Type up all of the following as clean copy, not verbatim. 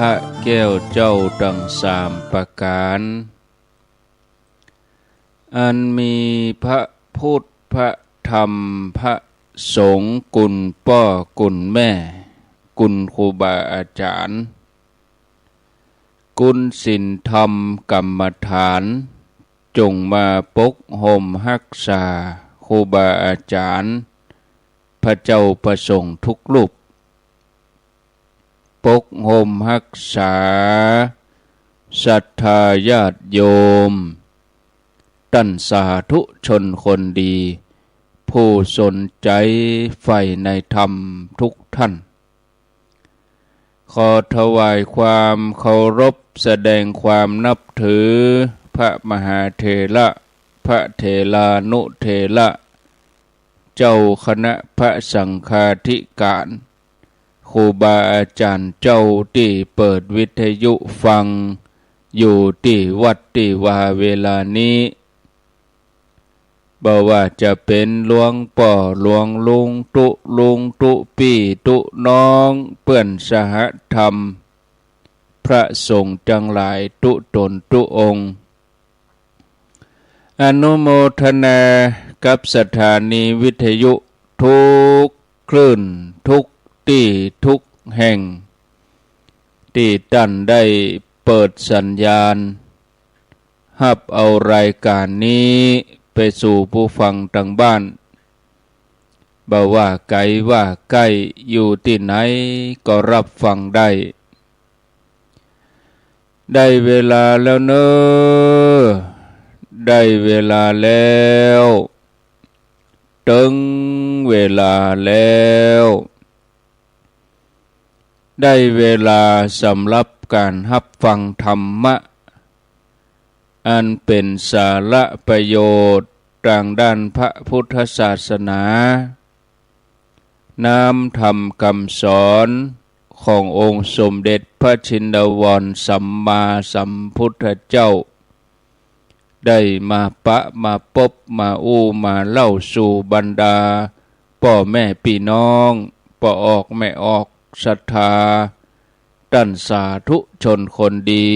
ระแก้วเจ้าดังสามประการอันมีพระพุทธพระธรรมพระสงฆ์กุลพ่อกุลแม่กุลครูบาอาจารย์กุลศีลธรรมกรรมฐานจงมาปกห่มรักษาครูบาอาจารย์พระเจ้าประสงค์ทุกรูปปกห่มรักษาศรัทธาญาติโยมตั้นสาธุชนคนดีผู้สนใจใฝ่ในธรรมทุกท่านขอถวายความเคารพแสดงความนับถือพระมหาเถระพระเถรานุเถระเจ้าคณะพระสังฆาธิการครูบาอาจารย์เจ้าที่เปิดวิทยุฟังอยู่ที่วัดที่ว่าเวลานี้บ่ว่าจะเป็นหลวงป่อหลวงลุงตุปี่ตุน้องเปื้อนสหธรรมพระสงฆ์จังหลายตุตนตุองค์อนุโมทนากับสถานีวิทยุทุกคลื่นทุกที่ทุกแห่งที่ท่านได้เปิดสัญญาณรับเอารายการนี้ไปสู่ผู้ฟังทางบ้านบ่ว่าไกลว่าใกล้อยู่ที่ไหนก็รับฟังได้เวลาแล้วเนอะได้เวลาแล้วถึงเวลาแล้วได้เวลาสำหรับการรับฟังธรรมะอันเป็นสาระประโยชน์ทางด้านพระพุทธศาสนานำธรรมคำสอนขององค์สมเด็จพระชินวรสัมมาสัมพุทธเจ้าได้มาปะมาพบมามาเล่าสู่บรรดาพ่อแม่พี่น้องพ่อออกแม่ออกศรัทธาตั้นสาธุชนคนดี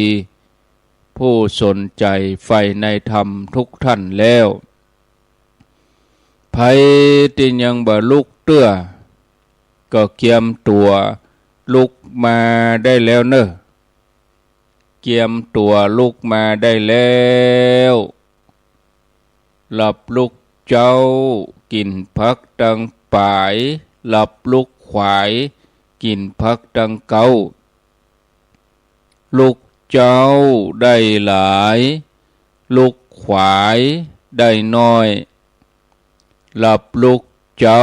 ผู้สนใจใฝ่ในธรรมทุกท่านแล้วไผที่ยังบ่ลุกเตื้อก็เกียมตัวลุกมาได้แล้วเนอะเกียมตัวลุกมาได้แล้วหลับลุกเจ้ากินพักดังป่ายหลับลุกขวายกินพักดังเกาลุกเจ้าได้หลายลุกขวายได้น้อยหลับลุกเจ้า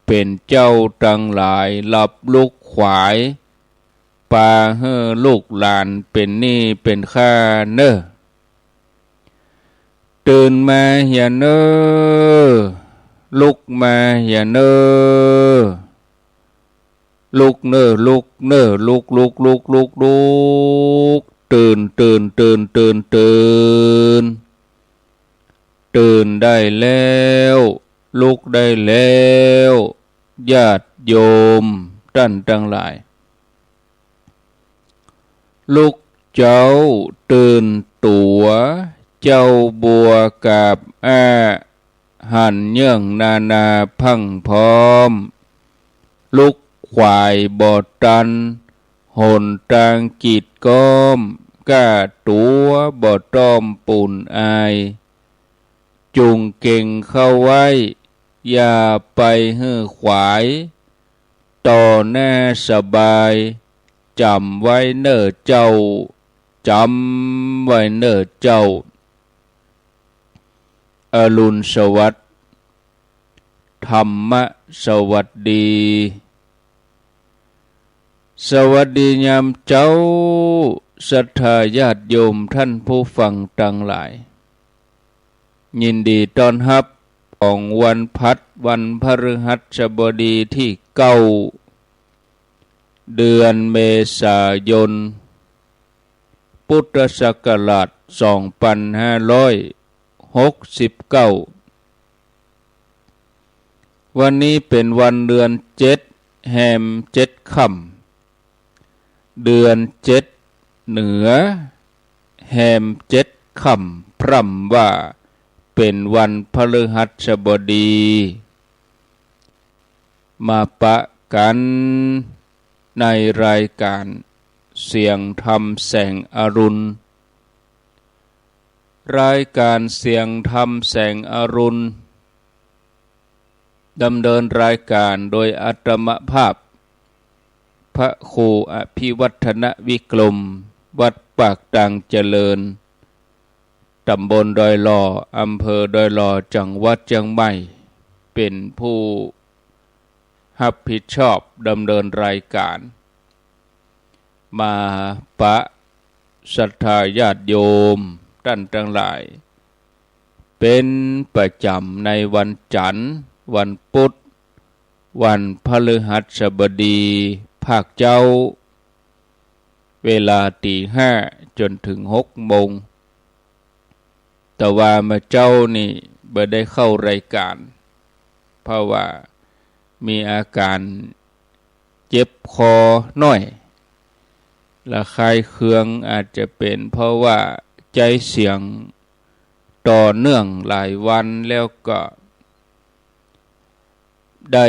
เป็นเจ้าตั้งหลายหลับลุกขวายปาเฮ่อลูกหลานเป็นหนี้เป็นค่าเนอะตื่นมาอย่าเนอลุกมาอย่าเนอลุกเนอลุกเนอลุกตื่นได้แล้วลุกได้แล้วญาติโยมท่านทั้งหลายลุกเจ้าตื่นตัวเจ้าบัวกาบหันเยื่องนาพังพร้อมลุกควายบอดตันหนตางกีดก้อมก้าตัวบอดต้อมปุ่นอายจุงเก่งเข้าไว้อย่าไปเฮือขวายต่อหน้าสบายจำไว้เน้อเจ้าจำไว้เน้อเจ้าอรุณสวัสดิ์ธรรมะสวัสดีสวัสดียามเจ้าศรัทธาญาติโยมท่านผู้ฟังทั้งหลายยินดีต้อนรับของวันพัดวันพฤหัสบดีที่9เดือนเมษายนพุทธศักราช2569วันนี้เป็นวันเดือน7แรม7 ค่ำ เดือน7เหนือแฮม7ค่ำพร่ำว่าเป็นวันพฤหัสบดีมาปะกันในรายการเสียงธรรมแสงอรุณรายการเสียงธรรมแสงอรุณดำเนินรายการโดยอาตมภาพพระครูอภิวัฒนวิกรมวัดปากตังเจริญตำบลดอยหล่ออำเภอดอยหล่อจังหวัดเชียงใหม่เป็นผู้รับผิดชอบดำเนินรายการมาปะศรัทธาญาติโยมท่านทั้งหลายเป็นประจำในวันจันทร์วันพุธวันพฤหัสบดีภาคเจ้าเวลา5:00จนถึง6:00แต่ว่ามาเจ้านี่บ่ได้เข้ารายการเพราะว่ามีอาการเจ็บคอน้อยระคายเคืองอาจจะเป็นเพราะว่าใจเสียงต่อเนื่องหลายวันแล้วก็ได้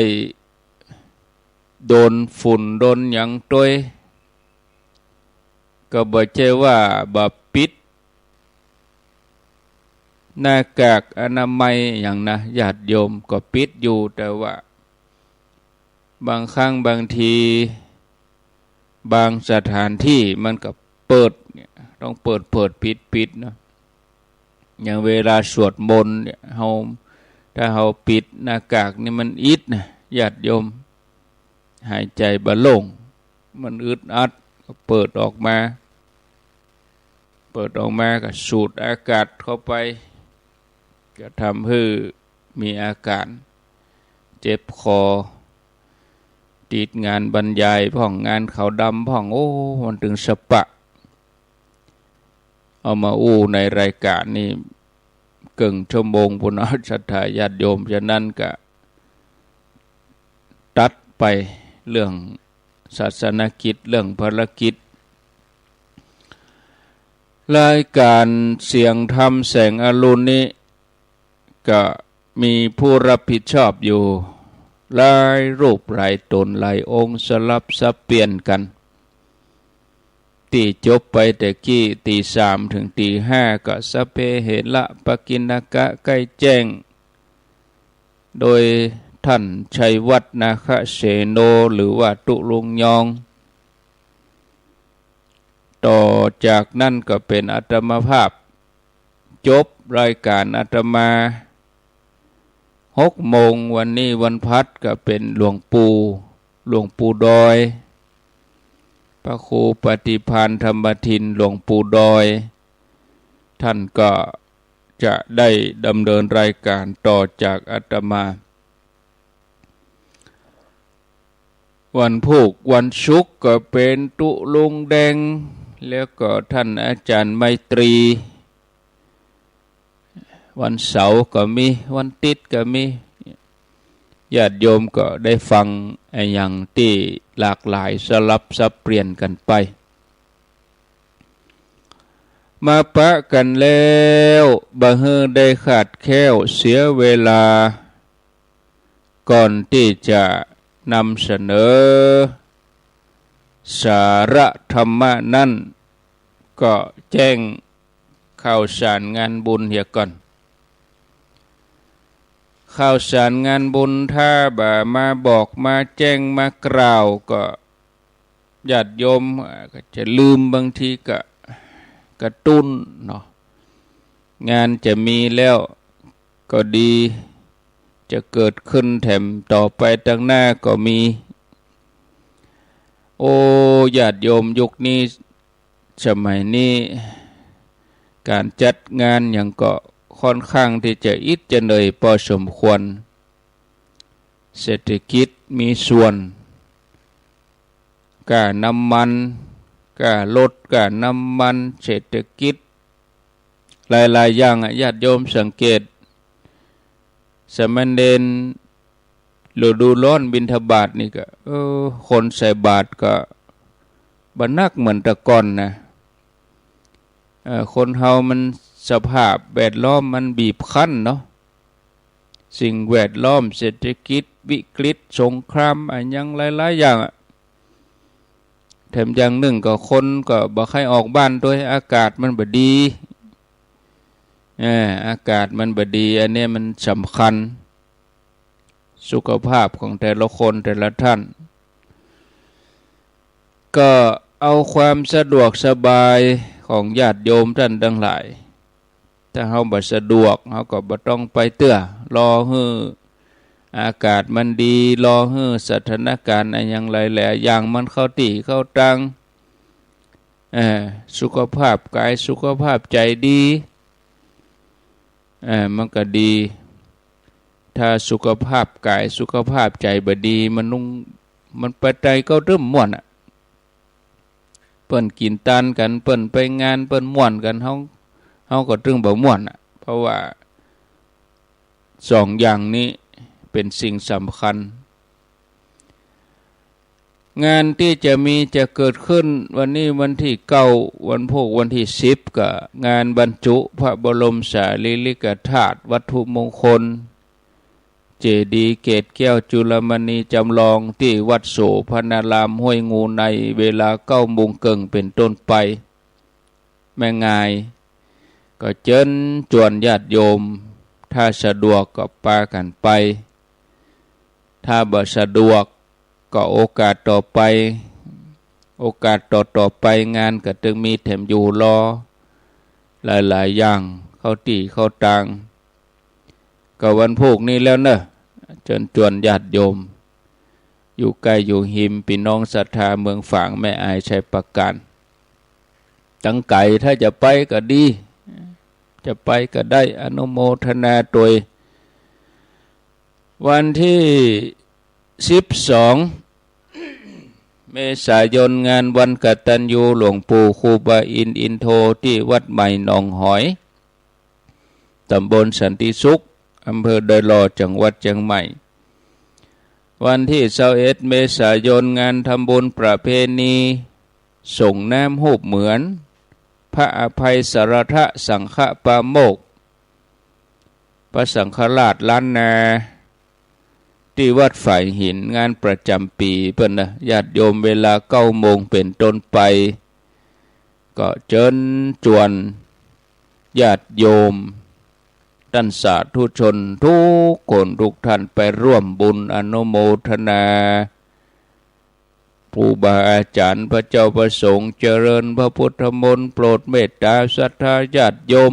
โดนฝุ่นโดนหยังต้วยก็บ่ใช่ว่าบ่ปิดหน้ากากอนามัยอย่างนะญาติโยมก็ปิดอยู่แต่ว่าบางครั้งบางทีบางสถานที่มันก็เปิดต้องเปิดปิดนะอย่างเวลาสวดมนต์เนี่ยถ้าเฮาปิดหน้ากากนี่มันอิดนะญาติโยมหายใจบ่โล่งมันอึดอัดก็เปิดออกมาก็สูดอากาศเข้าไปก็ทำให้มีอาการเจ็บคอติดงานบรรยายพ่องงานขาวดำพ่องมันถึงสปะเอามาในรายการนี่เกินชั่วโมงพุ่นเอาศรัทธาญาติโยมฉะนั้นก็ตัดไปเรื่องศาสนกิจเรื่องภารกิจรายการเสียงธรรมแสงอรุณนี้ก็มีผู้รับผิดชอบอยู่หลายรูปหลายตนหลายองค์สลับสับเปลี่ยนกันตีจบไปแต่กี้3:00ถึง5:00ก็สเปเหระปกิณกะใกล้แจ้งโดยท่านชัยวัฒน์นาคเสโนหรือว่าตุลุงยองต่อจากนั้นก็เป็นอาตมาภาพจบรายการอาตมา6:00วันนี้วันพัดก็เป็นหลวงปู่ดอยพระครูปฏิภาณธรรมทินหลวงปู่ดอยท่านก็จะได้ดำเนินรายการต่อจากอาตมาวันพุธวันศุกร์ก็เป็นตุลุงแดงแล้วก็ท่านอาจารย์ไมตรีวันเสาร์ก็มีวันติดก็มีญาติโยมก็ได้ฟังอย่างที่หลากหลายสลับสับเปลี่ยนกันไปมาปะกันแล้วบ่ฮือได้ขาดแคลวเสียเวลาก่อนที่จะนำเสนอสาระธรรมะนั้นก็แจ้งข่าวสารงานบุญเฮียก่อนข่าวสารงานบุญถ้าบ่มาบอกมาแจ้งมากล่าวก็ญาติโยมก็จะลืมบางทีก็กระตุ้นเนาะงานจะมีแล้วก็ดีจะเกิดขึ้นแถมต่อไปตั้งหน้าก็มีญาติโยมยุคนี้สมัยนี้การจัดงานอย่างก็ค่อนข้างที่จะอิดจะเหนื่อยพอสมควรเศรษฐกิจมีส่วนค่าน้ำมันค่ารถค่าน้ำมันเศรษฐกิจหลายๆอย่างญาติโยมสังเกตสมณเณรฤดูร้อนบิณฑบาตนี่ก็คนใส่บาตรก็ บ่นักเหมือนแต่ก่อนนะคนเฮามันสภาพแวดล้อมมันบีบคั้นเนาะสิ่งแวดล้อมเศรษฐกิจวิกฤตสงครามอันยังหลายๆอย่างแถมอย่างหนึ่งก็คนก็บ่ค่อยออกบ้านด้วยอากาศมันบ่ดีอากาศมันบ่ดีอันนี้มันสำคัญสุขภาพของแต่ละคนแต่ละท่านก็เอาความสะดวกสบายของญาติโยมท่านทั้งหลายถ้าเฮาบ่สะดวกเฮาก็บ่ต้องไปเตื้อรอให้อากาศมันดีรอให้สถานการณ์อันยังหลายๆอย่างมันเข้าที่เข้าตังสุขภาพกายสุขภาพใจดีมันก็ดีถ้าสุขภาพกายสุขภาพใจบ่ดีมันไปใจก็เริ่มม่วนเปิ้นกินตานกันเปิ้นไปงานเปิ้นม่วนกันเฮาก็ถึงบ่ม่วนเพราะว่าสองอย่างนี้เป็นสิ่งสำคัญงานที่จะเกิดขึ้นวันนี้วันที่9วันพุธวันที่10ก็งานบรรจุพระบรมสารีริกธาตุวัตถุมงคลเจดีย์เกศแก้วจุลมณีจำลองที่วัดโสภณารามห้วยงูในเวลา9 โมงครึ่งเป็นต้นไปแม่งายก็เชิญชวนญาติโยมถ้าสะดวกก็พากันไปถ้าบ่สะดวกก็โอกาสต่อไปโอกาสต่อไปงานก็จึงมีแถมอยู่รอหลายๆอย่างเข้าที่เข้าทางก็วันพุธนี้แล้วเนอะเชิญชวนญาติโยมอยู่ใกล้อยู่หิมพี่น้องศรัทธาเมืองฝางแม่อายชัยประการตั้งไก่ถ้าจะไปก็ดีจะไปก็ได้อนุโมทนาโดยวันที่12 เมษายนงานวันกตัญญูหลวงปู่ครูบาอินโทที่วัดใหม่หนองหอยตำบลสันติสุขอำเภอดอยหล่อจังหวัดเชียงใหม่วันที่21 เมษายนงานทำบุญประเพณีส่งน้ำหูปเหมือนพระอภัยสารทะสังฆปาโมกข์พระสังฆราชล้านนาที่วัดฝ่ายหินงานประจำปีเพิ่นนะญาติโยมเวลา9 โมงเป็นต้นไปก็เชิญชวนญาติโยมท่านสาธุชนทุกคนทุกท่านไปร่วมบุญอนุโมทนาครูบาอาจารย์พระเจ้าประสงค์เจริญพระพุทธมนต์โปรดเมตตาศรัทธาญาติโยม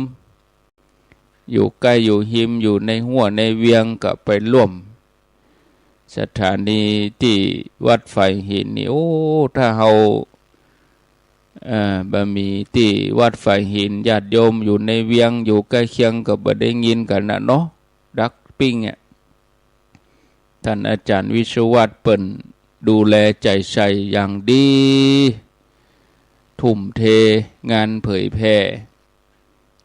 อยู่ใกล้อยู่หิมอยู่ในหัวในเวียงก็ไปร่วมสถานีที่วัดไฟหินนี่โอ้ถ้าเฮาบะมีที่วัดไฟหินญาติโยมอยู่ในเวียงอยู่ใกล้เคียงก็บ่ได้ยินกันนะเนาะดักปิ้งท่านอาจารย์วิศวัตเปิ้นดูแลใจใส่อย่างดีทุ่มเทงานเผยแพร่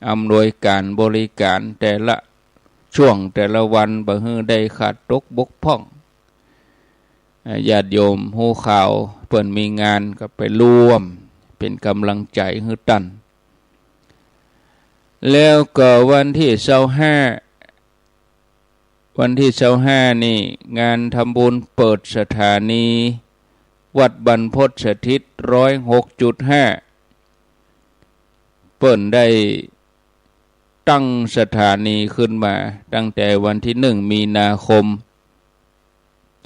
อำนวยการบริการแต่ละช่วงแต่ละวันบ่ฮื้อได้ขาดตกบกพร่องญาติโยมฮู้ข่าวเปิ้นมีงานก็ไปร่วมเป็นกำลังใจให้ตันแล้วก็วันที่25นี่งานทำบุญเปิดสถานีวัดบรรพตสถิต 106.5 เปิ้นได้ตั้งสถานีขึ้นมาตั้งแต่วันที่1 มีนาคม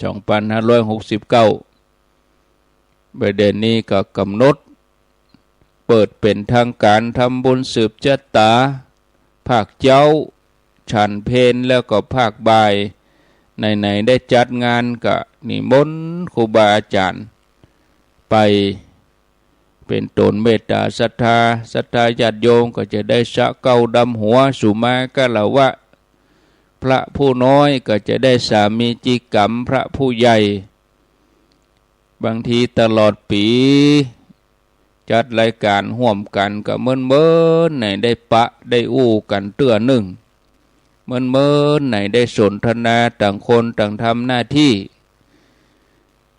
2569ประเด็นนี้ก็กำหนดเปิดเป็นทางการทำบุญสืบชะตาภาคเจ้าฉันเพลแล้วก็ภาคบ่ายไหนๆได้จัดงานก็นิมนต์ครูบาอาจารย์ไปเป็นตนเมตตาศรัทธาญาติโยมก็จะได้สะเก้าดำหัวสุมากะละวะพระผู้น้อยก็จะได้สามีจิกรรมพระผู้ใหญ่บางทีตลอดปีจัดรายการห่วมกันก็เมื่อไหนได้ปะได้อู้กันเตื้อหนึ่งเมื่อไหนได้สนทนาต่างคนต่างทำหน้าที่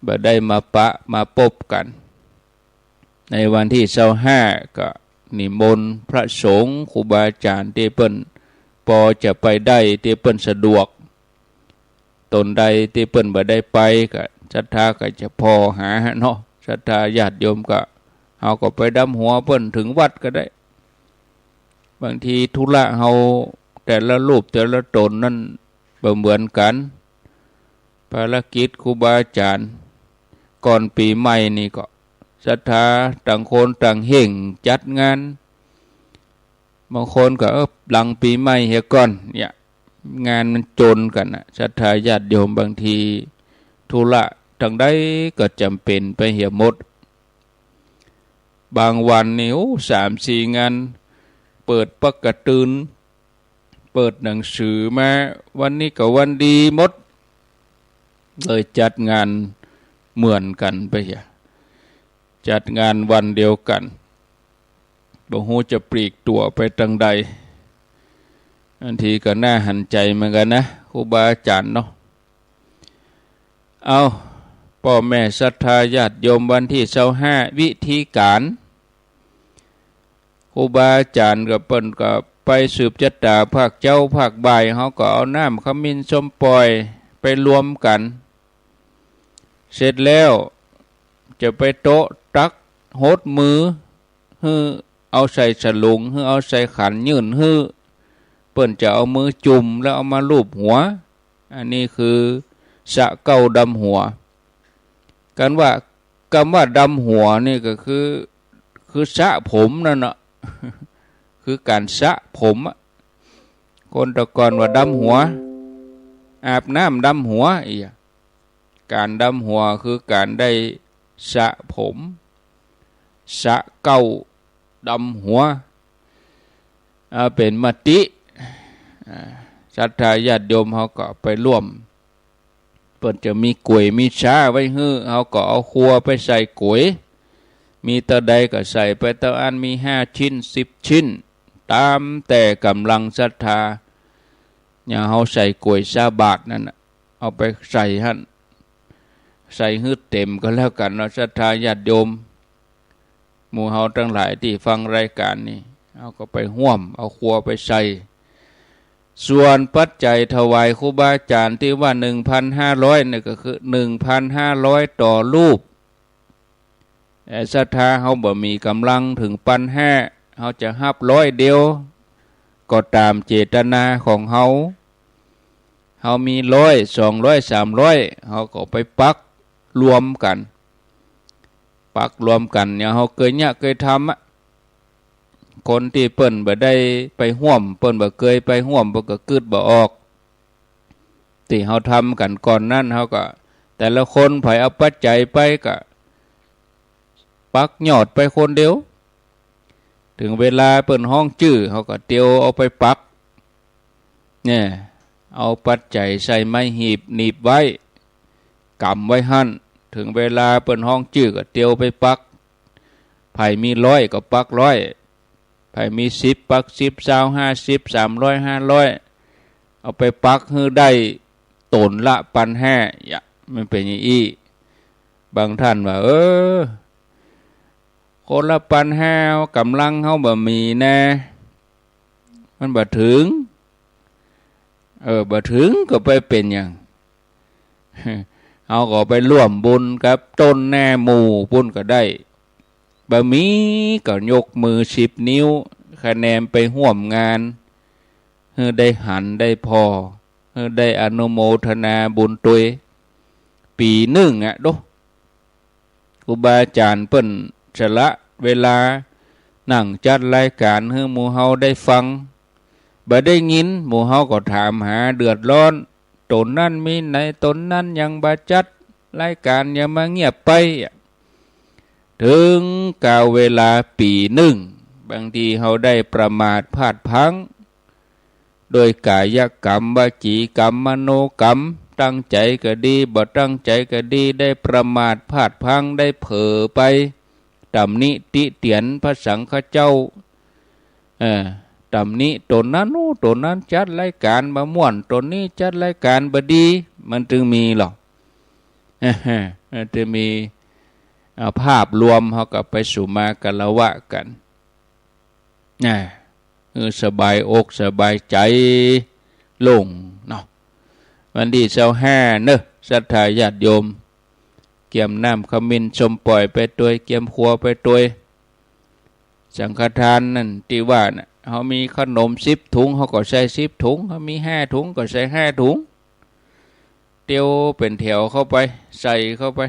บ่ได้มาปะมาพบกัน ในวันที่25ก็นิมนต์พระสงฆ์ครูบาอาจารย์ที่เปิ้นพอจะไปได้ที่เปิ้นสะดวกตนใดที่เปิ้นบ่ได้ไปก็ศรัทธาก็จะพอหาเนาะศรัทธาญาติโยมก็เฮาก็ไปดำหัวเปิ้นถึงวัดก็ได้บางทีธุระเฮาแต่ละรูปแต่ละตนนั้นบ่เหมือนกันภารกิจครูบาอาจารย์ก่อนปีใหม่นี่ก็ศรัทธาต่างคนต่างเห่งจัดงานบางคนก็หลังปีใหม่เฮียก่อนเนี่ยงานมันโจรกันนะศรัทธาญาติโยมบางทีธุระทางใดก็จำเป็นไปเหี่ยหมดบางวันนี่3-4 งานเปิดปักกระตืนเปิดหนังสือมาวันนี้ก็วันดีหมดเลยจัดงานเหมือนกันไปอย่าจัดงานวันเดียวกันบ่ฮู้จะปลีกตัวไปทางใดอันทีก็น่าหันใจเหมือนกันนะครูบาอาจารย์เนาะเอาพ่อแม่ศรัทธาญาติโยมวันที่25วิธีการครูบาอาจารย์กับเปิ้นก็ไปสืบจัตตาภาคเจ้าภาคบ่ายเขาก็เอาน้ำขมิ้นส้มปล่อยไปรวมกันเสร็จแล้วจะไปโต๊ะตักโหดมือฮือเอาใส่ฉลุงฮือเอาใส่ขันยื่นฮือเปิ้นจะเอามือจุ่มแล้วเอามาลูบหัวอันนี้คือสะเก้าดำหัวกันว่าคำว่าดำหัวนี่ก็คือสะผมนั่นน่ะคือการสะผมคนตะกอนว่าดำหัวอาบน้ำดำหัวอีกการดำหัวคือการได้สะผมสะเก้าดำหัวเป็นมติศรัทธาญาติโยมเขาก็ไปร่วมเปิดจะมีก๋วยมีชาไว้ฮื้อเขาก็เอาครัวไปใส่ก๋วยมีตะใดก็ใส่ไปตะอันมี5 ชิ้น10 ชิ้นตามแต่กำลังศรัทธาอย่าเขาใส่ก๋วยชาบาทนั่นเอาไปใส่หั่นใส่ฮื้อเต็มก็แล้วกันเนาะศรัทธาญาติโยมหมู่เฮาทั้งหลายที่ฟังรายการนี้เอาก็ไปห่วมเอาครัวไปใส่ส่วนปัจจัยถวายครูบาอาจารย์ที่ว่า 1,500 นี่ก็คือ 1,500 ต่อรูปแต่ศรัทธาเฮาบ่มีกำลังถึง1,500เฮาจะรับ100 เดียวก็ตามเจตนาของเฮามี100 200 300เฮาก็ไปปักรวมกันเนี่ยเฮาเคยทำคนที่เปิ้นบ่ได้ไปห่วมเปิ้นบ่เคยไปห่วมบ่ก็กึดบ่ออกที่เฮาทำกันก่อนนั้นเฮาก็แต่ละคนไผเอาปัจจัยไปก็ปักยอดไปคนเดียวถึงเวลาเปิ้นห้องจื้อเฮาก็เตียวเอาไปปักเนี่ยเอาปัจจัยใส่ไม้หีบหนีบไว้กำไว้หั่นถึงเวลาเปิ้นห้องจื้อก็เตียวไปปักไผมี100ก็ปัก100ไผมี10ปัก10 20 50 300 500เอาไปปักให้ได้ตนละ1,500อย่ามันเป็นอย่างอี้บางท่านว่าคนละ1,500กำลังเฮาบ่มีแน่มันบ่ถึงบ่ถึงก็ไปเป็นหยังเอาก็ไปร่วมบุญกับต้นแน่หมู่บุญก็ได้บ่มีก็ยกมือ10 นิ้วคะแนนไปร่วมงานให้ได้หันได้พอให้ได้อนุโมทนาบุญตัวปีหนึ่งโดครูบาอาจารย์เปิ้นสละเวลานั่งจัดรายการให้หมู่เฮาได้ฟังบ่ได้ยินหมู่เฮาก็ถามหาเดือดร้อนตนนั้นมีไหนตนนั้นยังบ่จัดรายการอย่ามาเงียบไปถึงกาลเวลาปีหนึ่งบางทีเฮาได้ประมาทพลาดพลั้งโดยกายกรรมวจีกรรมมโนกรรมตั้งใจก็ดีบ่ตั้งใจก็ดีได้ประมาทพลาดพลั้งได้เผลอไปตำหนิติเตียนพระสังฆเจ้าตำหนิตนนั้นตนนั้นจัดรายการบ่ม่วนตนนี้จัดรายการบ่ดีมันจึงมีหรอกจะมี เอาภาพรวมเขาก็ไปสู่มากันละวะกันสบายอกสบายใจโล่งเนาะวันที่25เนอะศรัทธาญาติโยมเกี่ยมน้ำขมิ้นชมปล่อยไปตัวเกี่ยมครัวไปตัวสังฆทานนั่นที่ว่าน่ะเขามีขนม10 ถุงเขาก็ใส่10 ถุงเขามี5 ถุงก็ใส่5 ถุงเตียวเป็นแถวเข้าไปใส่เข้าไป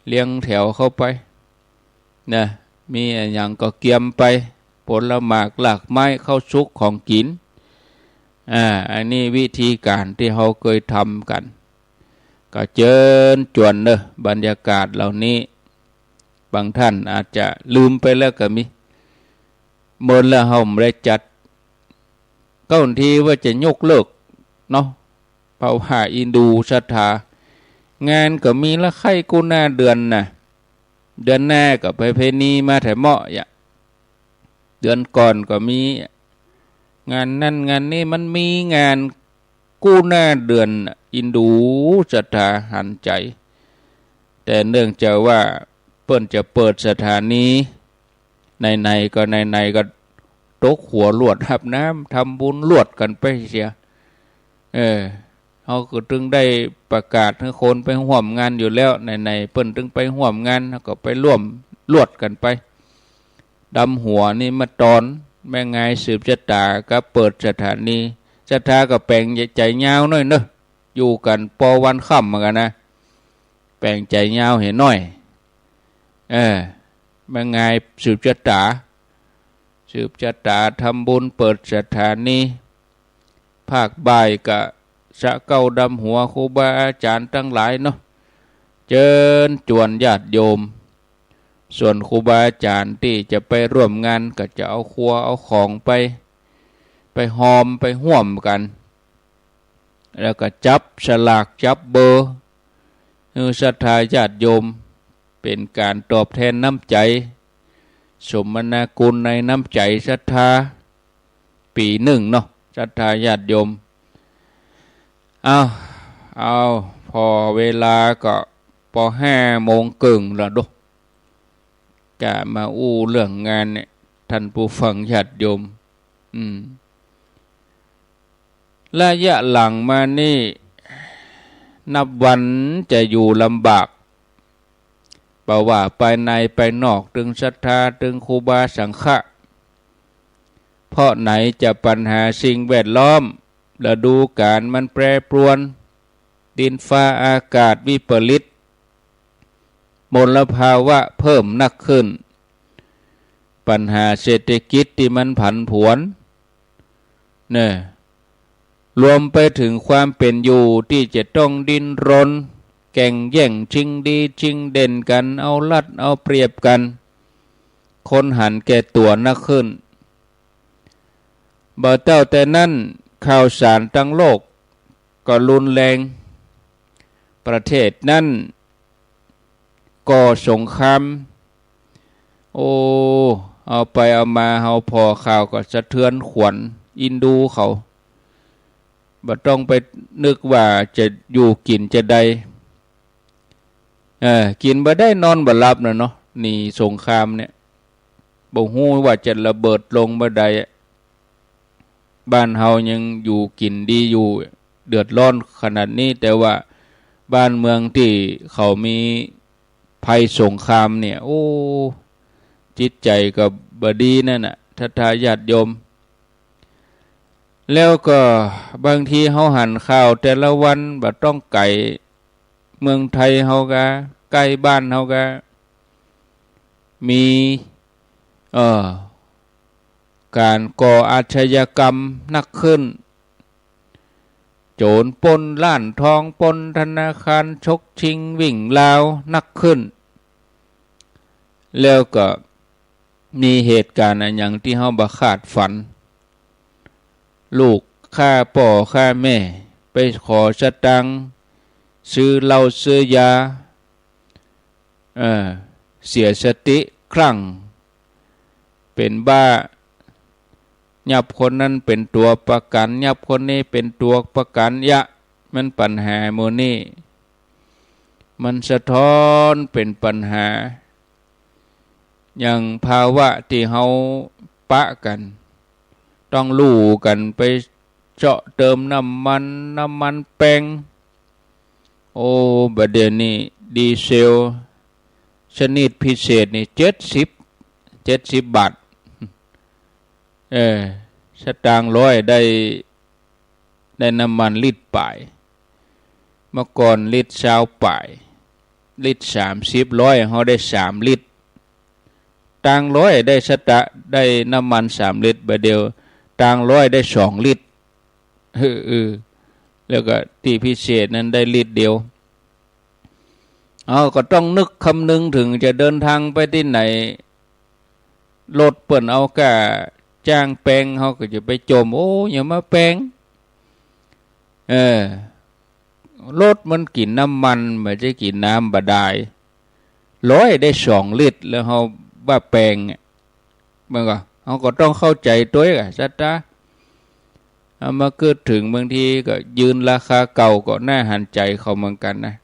เลี้ยงแถวเข้าไปนะมีอย่างก็เกี่ยมไปผลหมากหลากไม้เข้าซุกของกินอันนี้วิธีการที่เขาเคยทำกันก็เจิญจวนเนอะบรรยากาศเหล่านี้บางท่านอาจจะลืมไปแล้วก็มีเมื่อละเฮาไม่ได้จัดก็บางทีว่าจะยกเลิกเนาะเพราะว่าอินดูศรัทธางานก็มีละไข่กูหน้าเดือนน่ะเดือนหน้าก็ไปเพณีมาแถมเหมาะเดือนก่อนก็มีงานนั่นงานนี้มันมีงานกู้หน้าเดือนอินดูศรัทธาหันใจแต่เนื่องจากว่าเปิ้นจะเปิดสถานีในก็ตกหัวลวดหับน้ำทำบุญลวดกันไปเสียเขาก็จึงได้ประกาศให้คนไปร่วมงานอยู่แล้วในเปิ้นจึงไปร่วมงานก็ไปร่วมลวดกันไปดำหัวนี่มาตอนแม่งไงสืบชะตาก็เปิดสถานีศรัทธาก็แปลงใจยาวหน่อยเนอะอยู่กันปอวันค่ำเหมือนกันนะแปลงใจยาวเห็นหน่อยแม่งไงสืบชะตาทำบุญเปิดสถานีภาคบ่ายก็สะเก้าดำหัวครูบาอาจารย์ทั้งหลายเนาะเจิญจวนญาติโยมส่วนครูบาอาจารย์ที่จะไปร่วมงานก็จะเอาครัวเอาของไปหอมไปห่วมกันแล้วก็จับฉลากจับเบอร์ศรัทธาญาติโยมเป็นการตอบแทนน้ำใจสมนาคุณในน้ำใจศรัทธาปีหนึ่งเนาะศรัทธาญาติโยมเอาพอเวลาก็พอ5 โมงครึ่งแล้วดูกะมาเรื่องงานเนี่ยท่านผู้ฟังญาติโยมระยะหลังมานี่นับวันจะอยู่ลำบากเพราะว่าไปในไปนอกถึงศรัทธาถึงครูบาสังฆะเพราะไหนจะปัญหาสิ่งแวดล้อมฤดูกาลมันแปรปรวนดินฟ้าอากาศวิปริตมลภาวะเพิ่มหนักขึ้นปัญหาเศรษฐกิจที่มันผันผวนเนี่ยรวมไปถึงความเป็นอยู่ที่จะต้องดิ้นรนแข่งแย่งชิงดีชิงเด่นกันเอาลัดเอาเปรียบกันคนหันแก่ตัวนักขึ้นบ่เต้าแต่นั้นข่าวสารทั้งโลกก็รุนแรงประเทศนั้นก่อสงครามเอาไปเอามาเฮาพอข่าวก็สะเทือนขวัญอินดูเขาบ่ต้องไปนึกว่าจะอยู่กินจะได้กินบ่ได้นอนบ่หลับน่ะเนาะนี่สงครามเนี่ยบ่ฮู้ว่าจะระเบิดลงบ่ได้บ้านเฮายังอยู่กินดีอยู่เดือดร้อนขนาดนี้แต่ว่าบ้านเมืองที่เขามีภัยสงครามเนี่ยจิตใจก็บ่ดีนั่นน่ะทาญาติโยมแล้วก็บางทีเฮาหันข่าวแต่ละวันบ่ต้องไกลเมืองไทยเฮาก็ใกล้บ้านเฮาก็มีการก่ออาชญากรรมหนักขึ้นโจรปล้นร้านทองปล้นธนาคารฉกชิงวิ่งราวหนักขึ้นแล้วก็มีเหตุการณ์อย่างที่เฮาบ่คาดฝันลูกฆ่าพ่อฆ่าแม่ไปขอสตังค์ซื้อเหล้าซื้อยาเสียสติคลั่งเป็นบ้ายับคนนั้นเป็นตัวประกันยับคนนี้เป็นตัวประกันมันปัญหาโมนี่ มันสะท้อนเป็นปัญหาอย่างภาวะที่เฮาปะกันต้องลู่กันไปเจาะเติมน้ำมันแป้งโอ้บัดเดี๋ยวนี้ดีเซลชนิดพิเศษนี่70 บาทสตางค์ร้อยได้น้ำมันลิตรป่ายเมื่อก่อนลิตร20ป่ายลิตร30ร้อยเฮาได้3ลิตรต่างร้อยได้ได้น้ำมัน3ลิตรบัดเดียวต่างร้อยได้2ลิตรแล้วก็ที่พิเศษนั้นได้ลิตรเดียวก็ต้องนึกคำนึงถึงจะเดินทางไปที่ไหนรถเปิ้นเอากะจ้างแปลงเฮาก็จะไปจมโอ้อย่ามาแปลงรถมันกินน้ำมันไม่ใช่กินน้ำบาดาลร้อยได้2ลิตรแล้วเฮาว่าแปลงมันก็เฮาก็ต้องเข้าใจตัวเองสัตตาเอามาเกิดถึงบางทีก็ยืนราคาเก่าก็น่าหันใจเขาเหมือนกันนะ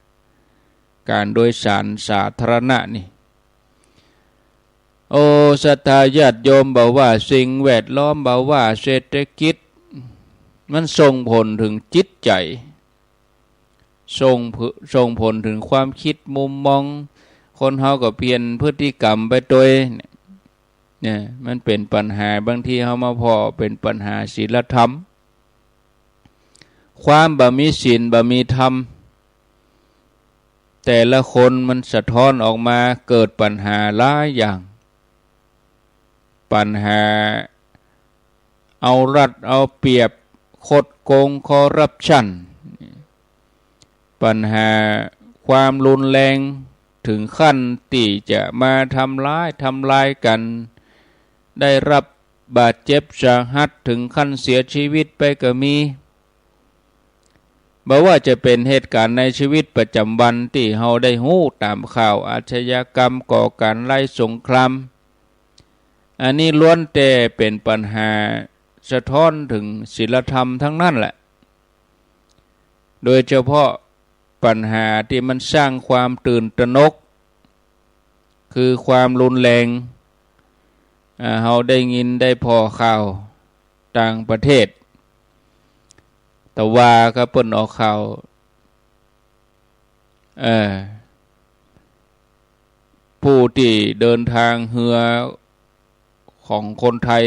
การโดยสารสาธารณะนี่โอ้ศรัทธาญาติโยมบอกว่าสิ่งแวดล้อมบอกว่าเศรษฐกิจมันส่งผลถึงจิตใจส่งผลถึงความคิดมุมมองคนเฮาก็เปลี่ยนพฤติกรรมไปโดยเนี่ยมันเป็นปัญหาบางทีเฮามาพอเป็นปัญหาศีลธรรมความบ่มีศีลบ่มีธรรมแต่ละคนมันสะท้อนออกมาเกิดปัญหาหลายอย่างปัญหาเอารัดเอาเปรียบคดโกงคอร์รัปชันปัญหาความรุนแรงถึงขั้นที่จะมาทำร้ายกันได้รับบาดเจ็บสาหัสถึงขั้นเสียชีวิตไปก็มีบอกว่าจะเป็นเหตุการณ์ในชีวิตประจำวันที่เราได้หู้ตามข่าวอาชญากรรมก่อการไล่สงครามอันนี้ล้วนแต่เป็นปัญหาสะท้อนถึงศีลธรรมทั้งนั้นแหละโดยเฉพาะปัญหาที่มันสร้างความตื่นตระหนกคือความรุนแรงเราได้ยินได้พอข่าวต่างประเทศแต่ว่าก็เปิ้นออกข่าวผู้ที่เดินทางเรือของคนไทย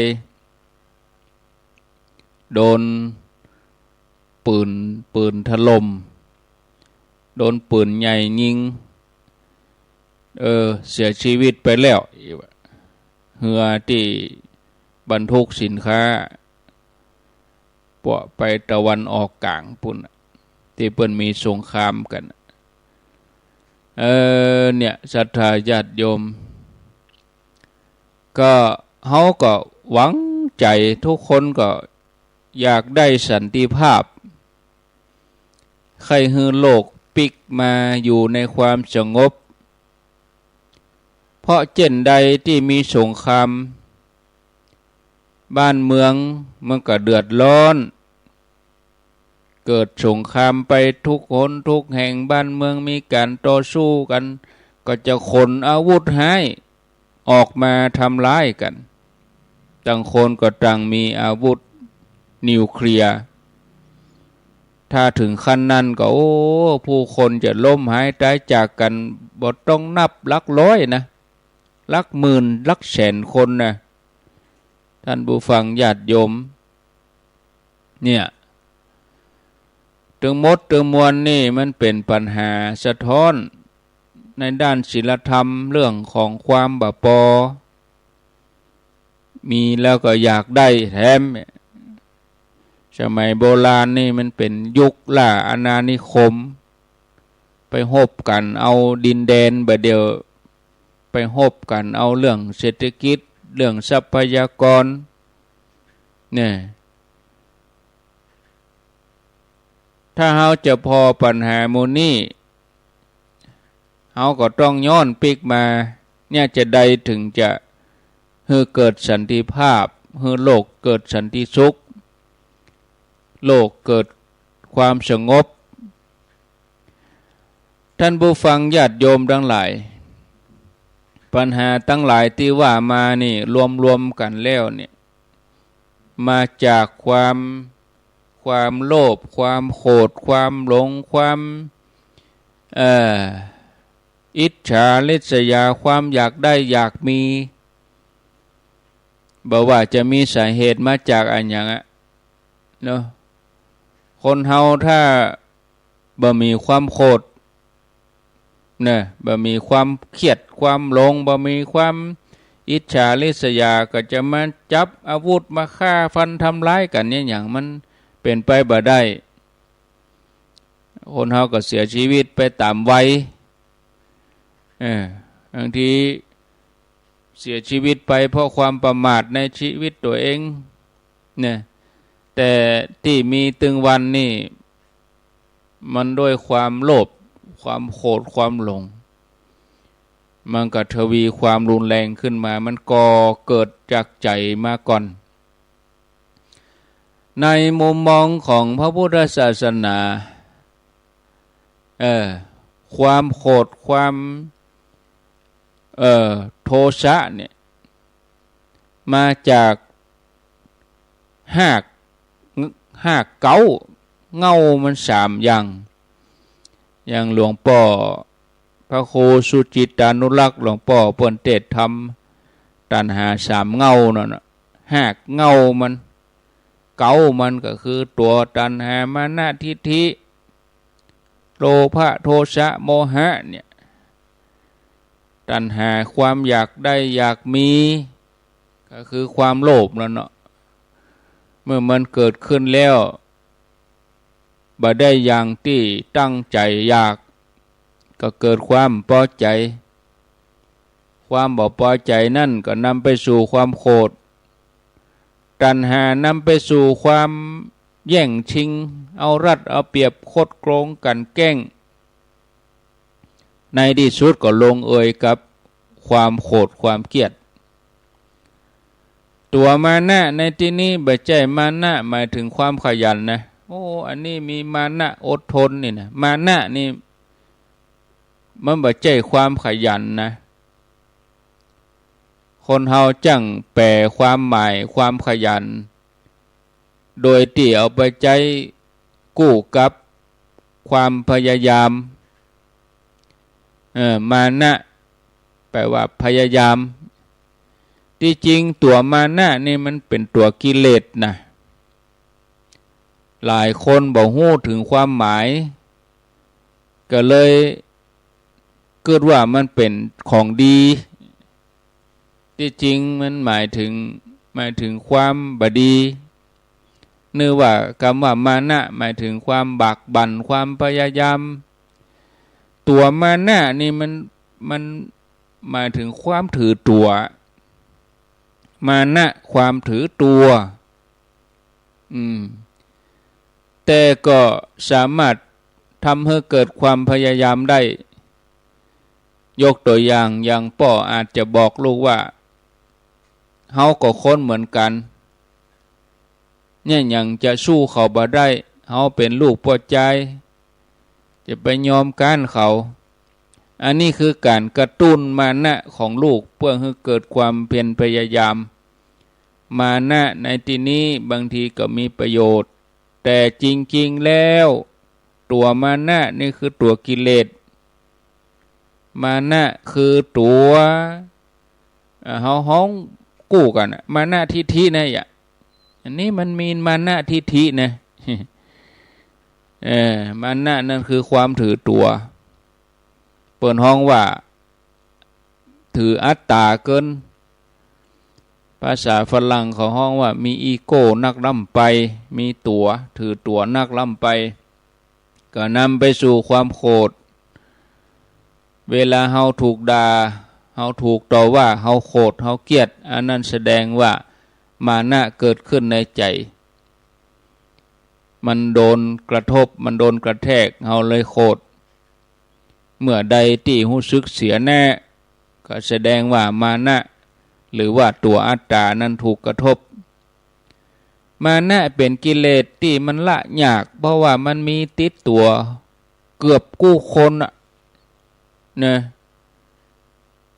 โดนปืนถล่มโดนปืนใหญ่ยิงเสียชีวิตไปแล้วเรือที่บรรทุกสินค้าปะไปตะวันออกกลางปุ่นที่เปิ้นมีสงครามกันเนี่ยศรัทธาญาติโยมก็เฮาก็หวังใจทุกคนก็อยากได้สันติภาพใครฮือโลกปิกมาอยู่ในความสงบเพราะเช่นใดที่มีสงครามบ้านเมืองมันก็เดือดร้อนเกิดสงครามไปทุกคนทุกแห่งบ้านเมืองมีการต่อสู้กันก็จะขนอาวุธให้ออกมาทำร้ายกันต่างคนก็ต่างมีอาวุธนิวเคลียร์ถ้าถึงขั้นนั้นก็ผู้คนจะล้มหายตายจากกันบ่ต้องนับหลักร้อยนะหลักหมื่นหลักแสนคนนะท่านผู้ฟังญาติโยมเนี่ยถึงหมดถึงมวลนี่มันเป็นปัญหาสะท้อนในด้านศีลธรรมเรื่องของความบาปอมีแล้วก็อยากได้แถมสมัยโบราณนี่มันเป็นยุคล่าอาณานิคมไปฮบกันเอาดินแดนบ่เดียวไปฮบกันเอาเรื่องเศรษฐกิจเรื่องทรัพยากรเนี่ยถ้าเฮาจะพอปัญหาโมนี่เฮาก็ต้องย้อนปิกมาเนี่ยจะใดถึงจะให้เกิดสันติภาพให้โลกเกิดสันติสุขโลกเกิดความสงบ ท่านผู้ฟังญาติโยมทั้งหลายปัญหาทั้งหลายที่ว่ามานี่รวมกันแล้วเนี่ยมาจากความโลภความโกรธความหลงความอิจฉาริษยาความอยากได้อยากมีบอกว่าจะมีสาเหตุมาจากอันอย่างอ่ะเนาะคนเฮาถ้าบ่มีความโกรธเนี่ยบ่มีความเครียดความหลงบ่มีความอิจฉาริษยาก็จะมาจับอาวุธมาฆ่าฟันทำร้ายกันเนี่ยอย่างมันเป็นไปบ่ได้คนเฮาก็เสียชีวิตไปตามวัยบางทีเสียชีวิตไปเพราะความประมาทในชีวิตตัวเองเนี่ยแต่ที่มีตึงวันนี่มันด้วยความโลภความโกรธความหลงมันก็ทวีความรุนแรงขึ้นมามันก่อเกิดจากใจมาก่อนในมุมมองของพระพุทธศาสนาความโกรธความโทสะเนี่ยมาจากหากเก้าเงามันสามอย่างหลวงพ่อพระครูสุจิตานุรักษ์หลวงพ่อเปิ้นเทศธรรมตัณหาสามเงานั่นน่ะหากเงามันเก้ามันก็คือตัวตัณหามานะทิฏฐิโลภะโทสะโมหะเนี่ยตัณหาความอยากได้อยากมีก็คือความโลภนั่นเนาะเมื่อมันเกิดขึ้นแล้วบ่ได้อย่างที่ตั้งใจอยากก็เกิดความพอใจความบ่พอใจนั่นก็นำไปสู่ความโกรธตัณหานำไปสู่ความแย่งชิงเอารัดเอาเปรียบคดโกงกันแกล้งในที่สุดก็ลงเอยกับความโกรธความเกลียดตัวมานะในที่นี้บ่ใช่มานะหมายถึงความขยันนะโอ้อันนี้มีมานะอดทนนี่นะมานะนี่มันบ่ใช่ความขยันนะคนเฮาจังแปลความหมายความขยันโดยที่เอาไปใจกู้กับความพยายามมานะแปลว่าพยายามที่จริงตัวมานะนี่มันเป็นตัวกิเลสนะหลายคนบ่ฮู้ถึงความหมายก็เลยเกิดว่ามันเป็นของดีที่จริงมันหมายถึงความบดีนึกว่าคำว่ามานะหมายถึงความบักบั่นความพยายามตัวมานะนี่มันหมายถึงความถือตัวมานะความถือตัวแต่ก็สามารถทำให้เกิดความพยายามได้ยกตัวอย่างพ่ออาจจะบอกลูกว่าเฮาก็คนเหมือนกันเนี่ยยังจะสู้เขาบ่ได้เฮาเป็นลูกพ่อใจจะไปยอมกันเขาอันนี้คือการกระตุ้นมานะของลูกเพื่อให้เกิดความเพียรพยายามมานะในที่นี้บางทีก็มีประโยชน์แต่จริงๆแล้วตัวมานะนี่คือตัวกิเลสมานะคือตัวเฮาฮ้องกู้กันมานะทิฏฐินะอันนี้มันมีมานะทิฏฐินะมานะนั่นคือความถือตัวเปิดห้องว่าถืออัตตาเกินภาษาฝรั่งเขาห้องว่ามีอีโก้นักล้ำไปมีตัวถือตัวนักล้ำไปก็นำไปสู่ความโกรธเวลาเฮาถูกด่าเฮาถูกต่อว่าเฮาโกรธเฮาเกลียดอันนั้นแสดงว่ามานะเกิดขึ้นในใจมันโดนกระทบมันโดนกระแทกเฮาเลยโกรธเมื่อใดที่รู้สึกเสียแน่ก็แสดงว่ามานะหรือว่าตัวอัตตานั้นถูกกระทบมานะเป็นกิเลสที่มันละยากเพราะว่ามันมีติดตัวเกือบกู้คน นะ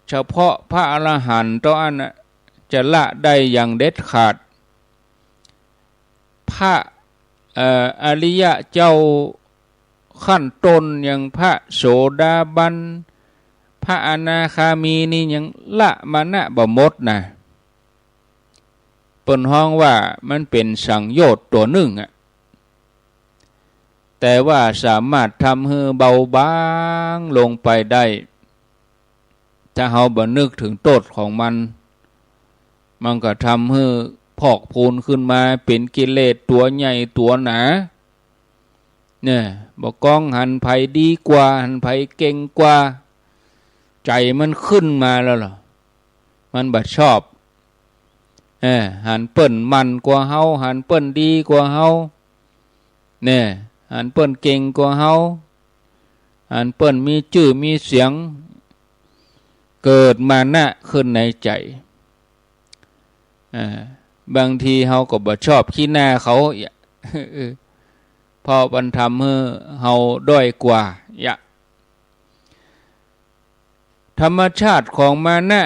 เฉพาะพระอรหันต์ตัวอันนะจะละได้อย่างเด็ดขาดพระอริยะเจ้าขั้นต้นอย่างพระโสดาบันพระอนาคามีนี่ยังละมานะบ่หมดนะเปิ้นฮ้องว่ามันเป็นสังโยชน์ตัวหนึ่งอ่ะแต่ว่าสามารถทำให้เบาบางลงไปได้ถ้าเฮาบ่นึกถึงโทษของมันก็ทำให้พอกพูนขึ้นมาเป็นกิเลสตัวใหญ่ตัวหนาเนี่ยบ่ก้องหันไผดีกว่าหันไผเก่งกว่าใจมันขึ้นมาแล้วล่ะมันบ่ชอบหันเปิ้นมันกว่าเฮาหันเปิ้นดีกว่าเฮาเนี่ยหันเปิ้นเก่งกว่าเฮาหันเปิ้นมีชื่อมีเสียงเกิดมานะขึ้นในใจบางทีเฮาก็บ่ชอบขี้หน้าเขาพอมันทำให้เฮาด้อยกว่าธรรมชาติของมานะ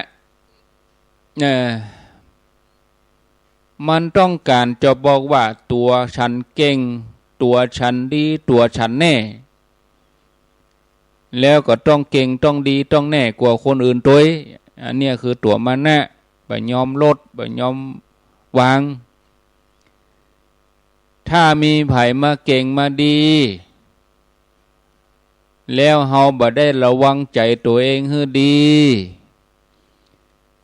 มันต้องการจะบอกว่าตัวฉันเก่งตัวฉันดีตัวฉันแน่แล้วก็ต้องเก่งต้องดีต้องแน่กว่าคนอื่นตัวอันนี้คือตัวมานะบ่ยอมลดบ่ยอมวางถ้ามีไผมาเก่งมาดีแล้วเฮาบ่ได้ระวังใจตัวเองให้ดี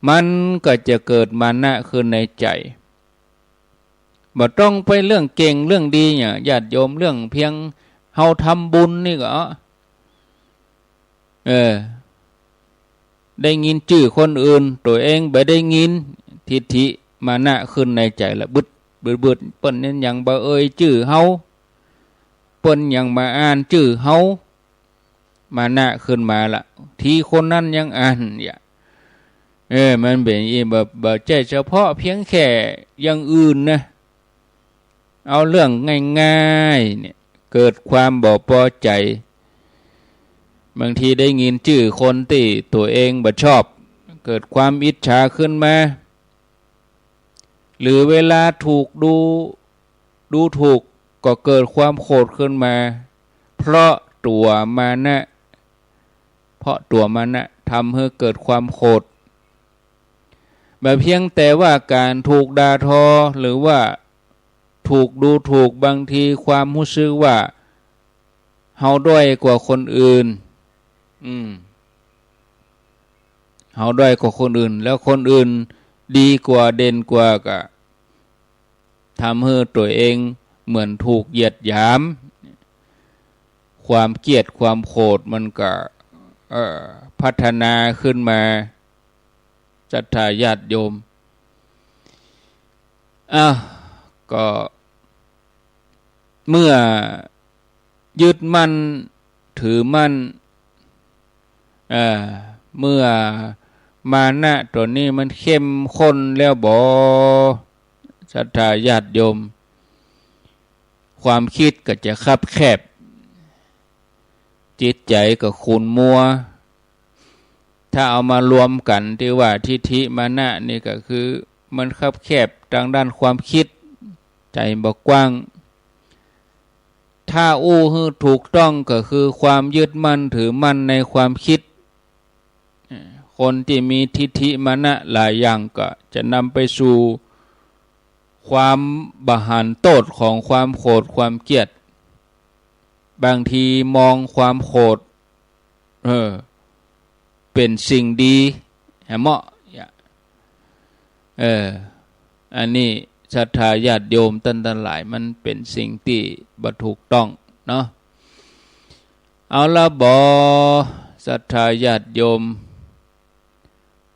มันก็จะเกิดมานะขึ้นในใจบ่ต้องไปเรื่องเก่งเรื่องดีเนี่ยญาติโยมเรื่องเพียงเฮาทำบุญนี่ก็ได้ยินชื่อคนอื่นตัวเองบ่ได้ยินทิฏฐิมานะขึ้นในใจละบึดเปิ้นนั้นยังบ่เอ่ยชื่อเฮาเปิ้นยังมาอ่านชื่อเฮามานะขึ้นมาละที่คนนั้นยังอ่านมันเป็นบ่ใช่เฉพาะเพียงแค่อย่างอื่นนะเอาเรื่องง่ายๆเนี่ยเกิดความบ่พอใจบางทีได้ยินชื่อคนที่ตัวเองบ่ชอบเกิดความอิจฉาขึ้นมาหรือเวลาถูกดูถูกก็เกิดความโกรธขึ้นมาเพราะตัวมานะทำให้เกิดความโกรธแบบเพียงแต่ว่าการถูกด่าทอหรือว่าถูกดูถูกบางทีความรู้สึกว่าเฮาด้อยกว่าคนอื่นเฮาด้อยกว่าคนอื่นแล้วคนอื่นดีกว่าเด่นกว่าก็ทำให้ตัวเองเหมือนถูกเหยียดหยามความเกลียดความโกรธมันก็พัฒนาขึ้นมาศรัทธาญาติโยมก็เมื่อยึดมั่นถือมั่นเมื่อมานะตัวนี้มันเข้มข้นแล้วบ่ศรัทธาญาติโยมความคิดก็จะคับแคบจิตใจก็ขุ่นมัวถ้าเอามารวมกันที่ว่าทิฏฐิมานะนี่ก็คือมันคับแคบทางด้านความคิดใจบ่กว้างถ้าให้ถูกต้องก็คือความยึดมั่นถือมั่นในความคิดคนที่มีทิฏฐิมานะหลายอย่างก็จะนำไปสู่ความบาหันโทษของความโกรธความเกลียดบางทีมองความโกรธเป็นสิ่งดีเหมาะอันนี้ศรัทธาญาติโยมท่านหลายมันเป็นสิ่งที่บ่ถูกต้องเนาะเอาละบ่ศรัทธาญาติโยม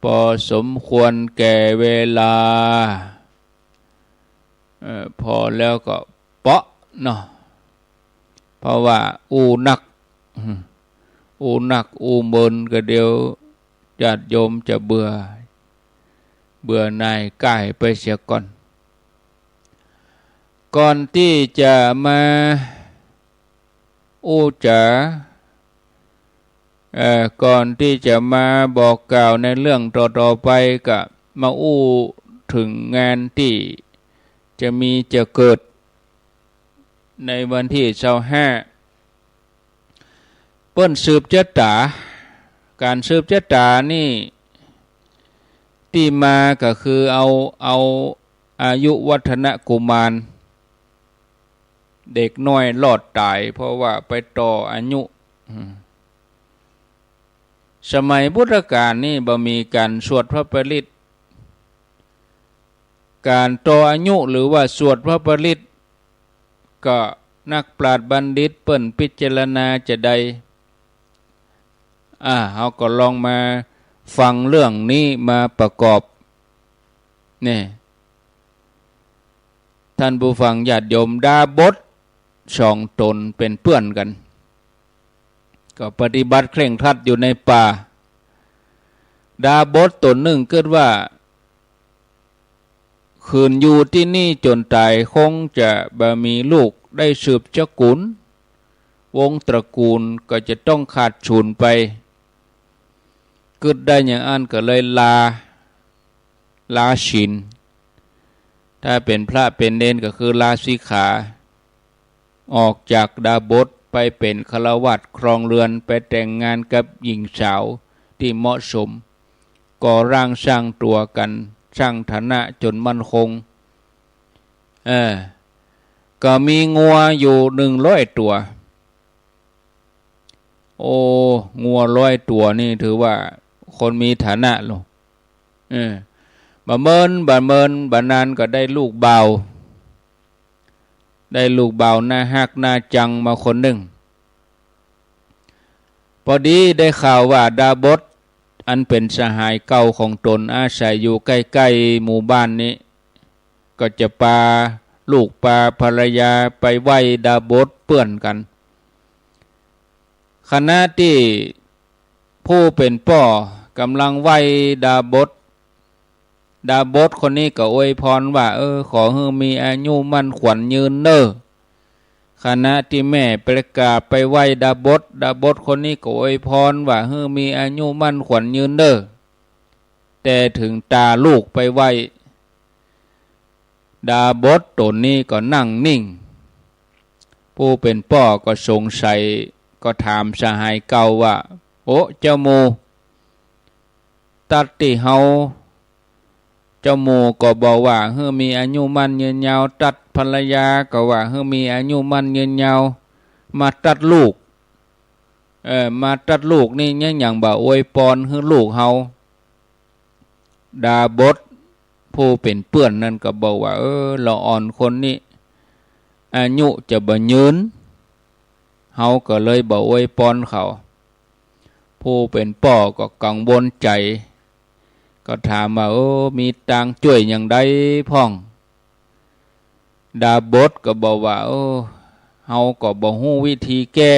พอสมควรแก่เวลาพอแล้วก็เปาะเนาะเพราะว่านักเมินก็เดี๋ยวญาติโยมจะเบื่อนายกายไปเสียก่อนที่จะมาจะ ก่อนที่จะมาบอกกล่าวในเรื่องต่อไปก็มาอู้ถึงงานที่จะเกิดในวันที่25เปิ้นสืบชะตาการสืบชะตานี่ที่มาก็คือเอาอายุวัฒนกุมารเด็กน้อยรอดตายเพราะว่าไปต่ออายุสมัยพุทธกาลนี่บ่มีการสวดพระปริตการต่ออายุหรือว่าสวดพระปริตก็นักปราชญ์บัณฑิตเปิ้นพิจารณาจะได้เราก็ลองมาฟังเรื่องนี้มาประกอบนี่ท่านผู้ฟังญาติโยมดาบทสองตนเป็นเพื่อนกันก็ปฏิบัติเคร่งครัดอยู่ในป่าดาบทตนหนึ่งเกิดว่าคืนอยู่ที่นี่จนตายคงจะบ่มีลูกได้สืบตระกูลวงตระกูลก็จะต้องขาดสูญไปเกิดได้อย่างอันก็เลยลาศีลถ้าเป็นพระเป็นเณรก็คือลาสิกขาออกจากดาบทไปเป็นฆราวาสครองเรือนไปแต่งงานกับหญิงสาวที่เหมาะสมก่อร่างสร้างตัวกันสร้างฐานะจนมั่นคงก็มีงัวอยู่100 ตัวโอ้งัว100 ตัวนี่ถือว่าคนมีฐานะหรอกบะเมินบะนานก็ได้ลูกเบาหน้าฮักหน้าจังมาคนหนึ่งพอดีได้ข่าวว่าดาบทอันเป็นสหายเก่าของตนอาศัยอยู่ใกล้ๆหมู่บ้านนี้ก็จะพาลูกพาภรรยาไปไหว้ดาบทเปื้อนกันขณะที่ผู้เป็นพ่อกำลังไหว้ดาบทคนนี้ก็อวยพรว่าขอให้มีอายุมั่นขวัญยืนเน้อขณะที่แม่ประกาศไปไหว้ดาบทคนนี้ก็อวยพรว่าให้มีอายุมั่นขวัญยืนเน้อแต่ถึงตาลูกไปไหว้ดาบทตนนี้ก็นั่งนิ่งผู้เป็นพ่อก็สงสัยก็ถามสหายเก่าว่าโอ้เจ้าโมตัดที่เฮาเจ้าโมก็บอกว่าเฮามีอายุมั่นยืนยาวตัดภรรยาก็ว่าเฮามีอายุมั่นยืนยาวมาตัดลูกนี่เนี่ยอย่างบ่อวยพรให้ลูกเฮาดาบทผู้เป็นเพื่อนนั่นก็บอกว่าละอ่อนคนนี้อายุจะบ่ยืนเฮาก็เลยบ่อวยพรเขาผู้เป็นพ่อก็กังวลใจก็ถามว่ามีตังช่วยอย่างใดพ่องดาบทก็บอกว่าเฮาก็บ่ฮู้วิธีแก้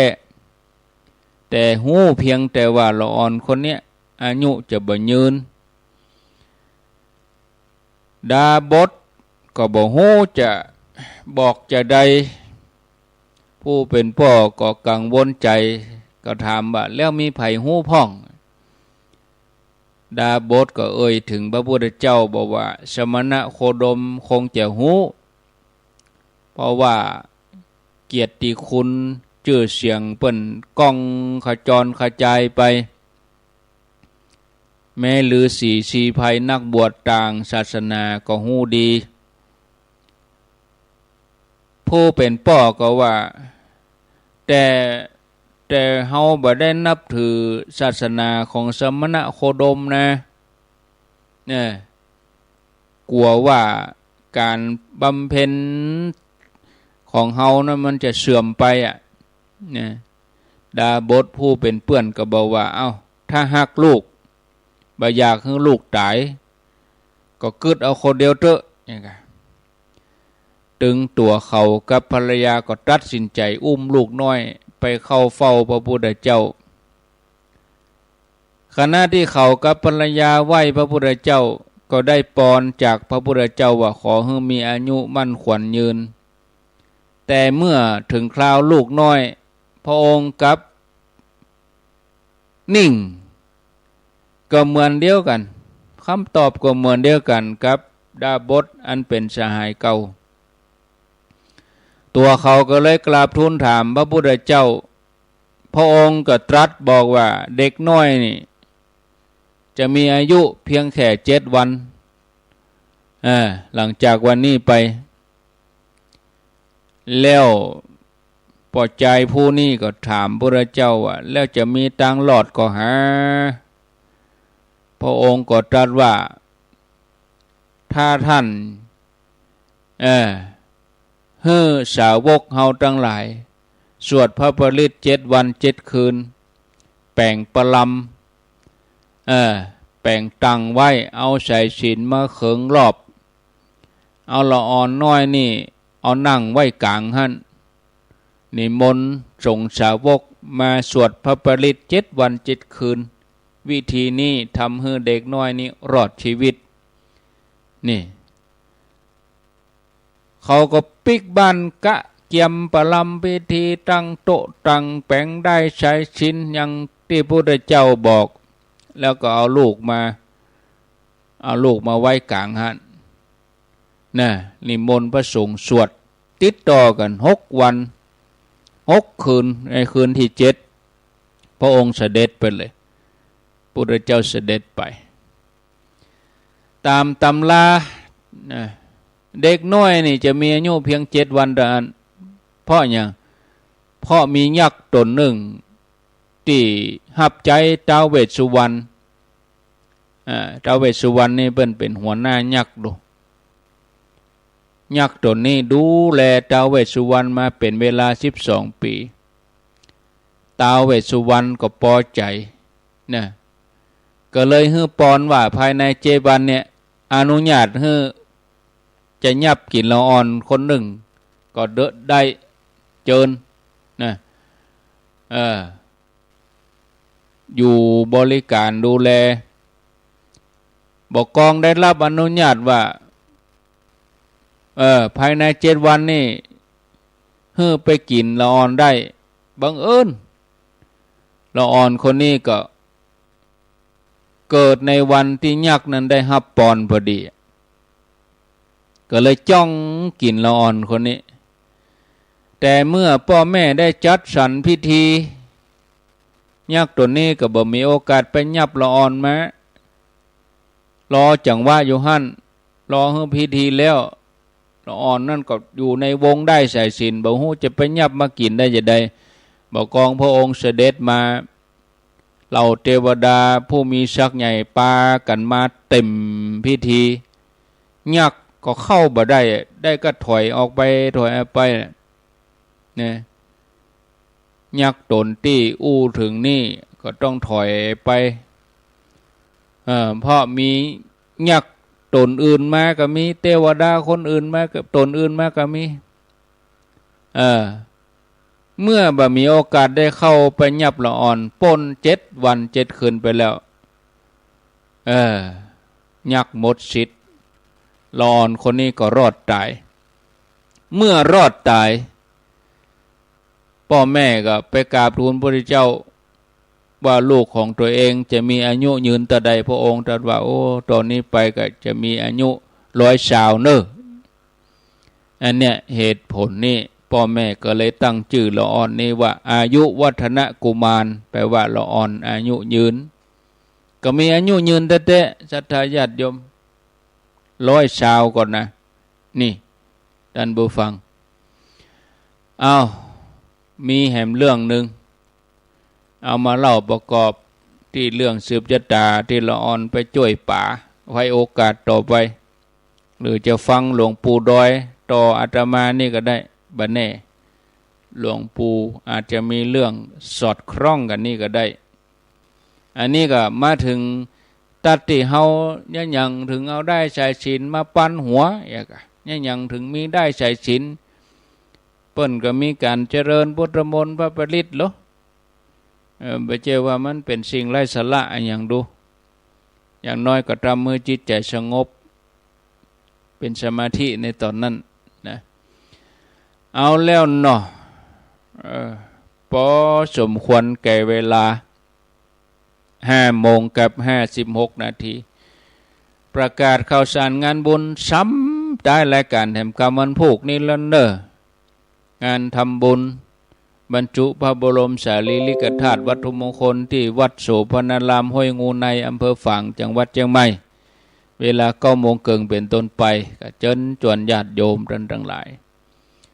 แต่ฮู้เพียงแต่ว่าละอ่อนคนเนี้ยอายุจะบ่ยืนดาบทก็บ่ฮู้จะบอกจะใดผู้เป็นพ่อก็กังวลใจก็ถามว่าแล้วมีไผฮู้พ่องดาบทก็ถึงพระพุทธเจ้าบอกว่าสมณะโคดมคงจะฮู้เพราะว่าเกียรติคุณชื่อเสียงเปิ้นก้องขจรกระจายไปแม้ฤาษีชีภัยนักบวชต่างศาสนาก็ฮู้ดีผู้เป็นพ่อก็ว่าแต่เฮาบ่ได้นับถือศาสนาของสมณะโคดมนะกลัวว่าการบำเพ็ญของเฮานะมันจะเสื่อมไปดาบทผู้เป็นเพื่อนก็บอกว่าถ้าฮักลูกบ่อยากให้ลูกตายก็กึดเอาคนเดียวเถอะตึงตัวเขากับภรรยาก็ตัดสินใจอุ้มลูกน้อยไปเข้าเฝ้าพระพุทธเจ้าขณะที่เขากับภรรยาไหว้พระพุทธเจ้าก็ได้ปอนจากพระพุทธเจ้าว่าขอให้มีอายุมั่นขวัญยืนแต่เมื่อถึงคราวลูกน้อยพระองค์กับ นิ่งก็เหมือนเดียวกันคำตอบก็เหมือนเดียวกันกับดาบสอันเป็นสหายเก่าตัวเขาก็เลยกราบทูลถามพระพุทธเจ้าพระองค์ก็ตรัสบอกว่าเด็กน้อยนี่จะมีอายุเพียงแค่7 วันหลังจากวันนี้ไปแล้วปอใจผู้นี้ก็ถามพระเจ้าว่าแล้วจะมีทางหลอดก็หาพระองค์ก็ตรัสว่าถ้าท่านฮือสาวกเฮาทั้งหลายสวดพระปริต7 วัน 7 คืนแป่งประลำแป่งตังไว้เอาใส่ศีลมาเขิงรอบเอาละอ่อนน้อยนี่เอานั่งไว้กลางหั่นนิมนต์ส่งสาวกมาสวดพระปริต7 วัน 7 คืนวิธีนี้ทำให้เด็กน้อยนี่รอดชีวิตนี่เขาก็ปิกบ้านกะเกียมประลำพิธีตั้งโต๊ะตั้งแป้งได้ใช้ชิ้นอย่างที่พระพุทธเจ้าบอกแล้วก็เอาลูกมาไว้กลางหันนิมนต์พระสงฆ์สวดติดต่อกัน6 วัน 6 คืนในคืนที่7พระองค์เสด็จไปเลยพระพุทธเจ้าเสด็จไปตามตำราเด็กน้อยนี่จะมีอายุเพียง7 วันเท่านั้นเพราะอย่างเพราะมียักษ์ตนหนึ่งที่หับใจท้าวเวสสุวรรณท้าวเวสสุวรรณนี่เป็นหัวหน้ายักษ์ดูยักษ์ตนนี้ดูแลท้าวเวสสุวรรณมาเป็นเวลา12 ปีท้าวเวสสุวรรณก็พอใจก็เลยฮื้อปอนว่าภายใน7 วันเนี่ยอนุญาตให้จะยับกินละอ่อนคนหนึ่งก็เดอะได้เจิญอยู่บริการดูแลบอกกองได้รับอนุญาตว่าภายใน7 วันนี่ให้ไปกินละอ่อนได้บังเอิญละอ่อนคนนี้ก็เกิดในวันที่ยักษ์นั้นได้รับปอนพอดีก็เลยจ้องกินละอ่อนคนนี้แต่เมื่อพ่อแม่ได้จัดสรรพิธียักษ์ตัวนี้ก็บ่มีโอกาสไปยับละอ่อนมารอจังว่าอยู่หั่นรอให้พิธีแล้วละอ่อนนั่นก็อยู่ในวงได้ใส่ศีลบ่ฮู้จะไปยับมากินได้จะได้บ่กองพระองค์เสด็จมาเหล่าเทวดาผู้มีศักย์ใหญ่ปากันมาเต็มพิธียักษ์ก็เข้าบ่ได้ก็ถอยออกไปเนี่ยยักษ์ตนที่อู้ถึงนี่ก็ต้องถอยไปเพราะมียักษ์ตนอื่นมาก็มีเทวดาคนอื่นมากับตนอื่นมาก็มีเมื่อบ่มีโอกาสได้เข้าไปยับละอ่อนปน7 วัน 7 คืนไปแล้วยักษ์หมดสิทธิ์ละอ่อนคนนี้ก็รอดตายเมื่อรอดตายพ่อแม่ก็ไปกราบทูลพระพุทธเจ้าว่าลูกของตัวเองจะมีอายุยืนตราใดพระองค์ตรัสว่าโอ้ตอนนี้ไปก็จะมีอายุ100 ชาวเนอะอันเนี้ยเหตุผลนี่พ่อแม่ก็เลยตั้งชื่อละอ่อนนี้ว่าอายุวัฒนกุมารแปลว่าละอ่อนอายุยืนก็มีอายุยืนแต่ศรัทธาญาติโยม100 ชาวก่อนนะนี่ท่านผู้ฟังมีแหมเรื่องหนึ่งเอามาเล่าประกอบที่เรื่องสืบชะตาที่ละอ่อนไปช่วยป่าไว้โอกาสต่อไปหรือจะฟังหลวงปู่ดอยต่ออาตมานี่ก็ได้บัดแน่หลวงปู่อาจจะมีเรื่องสอดคล้องกันนี่ก็ได้อันนี้ก็มาถึงตัดที่เฮาเนี่ยยังถึงเอาได้ใส่ศีลมาปั้นหัวเนี่ยยังถึงมีได้ใส่ศีลเปิ้นก็มีการเจริญพุทธมนต์พระปริตเหรอไปเจอว่ามันเป็นสิ่งไร้สาระอย่างดูอย่างน้อยก็ทำมือจิตใจสงบเป็นสมาธิในตอนนั้นนะเอาแล้วเนาะพอสมควรแก่เวลา 5:56 นาทีประกาศข่าวสารงานบุญซ้ำได้รายการแห่งกรรมวันพุกนี่แล้วเด้องานทำบุญบรรจุพระบรมสารีริกธาตุวัตถุมงคลที่วัดโสภณารามห้วยงูในอำเภอฝางจังหวัดเชียงใหม่เวลา9:00 นเป็นต้นไปก็เชิญชวนญาติโยมทั้งหลาย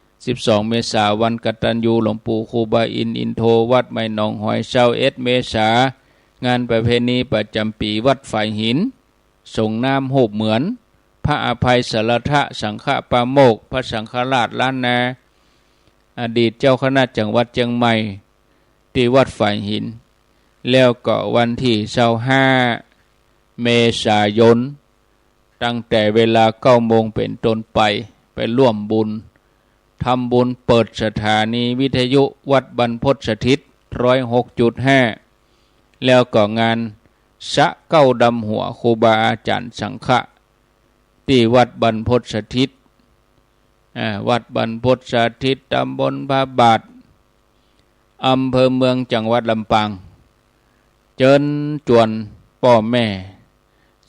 12 เมษายนวันกตัญญูหลวงปู่ครูบาอินอินโทวัดไม้หนองหอย21 เมษายนงานประเพณีประจำปีวัดฝ่ายหินส่งน้ำโหบเหมือนพระอภัยสารทะสังฆปาโมกพระสังฆราชล้านนาอดีตเจ้าคณะจังหวัดเชียงใหม่ที่วัดฝ่ายหินแล้วก็วันที่25 เมษายนตั้งแต่เวลา9:00 นเป็นต้นไปร่วมบุญทำบุญเปิดสถานีวิทยุวัดบรรพตสถิต 106.5 แล้วก็งานสะเก้าดำหัวครูบาอาจารย์สังฆะที่วัดบรรพตสถิตวัดบรรพตสถิตตำบลพระบาทอำเภอเมืองจังหวัดลำปางเชิญชวนพ่อแม่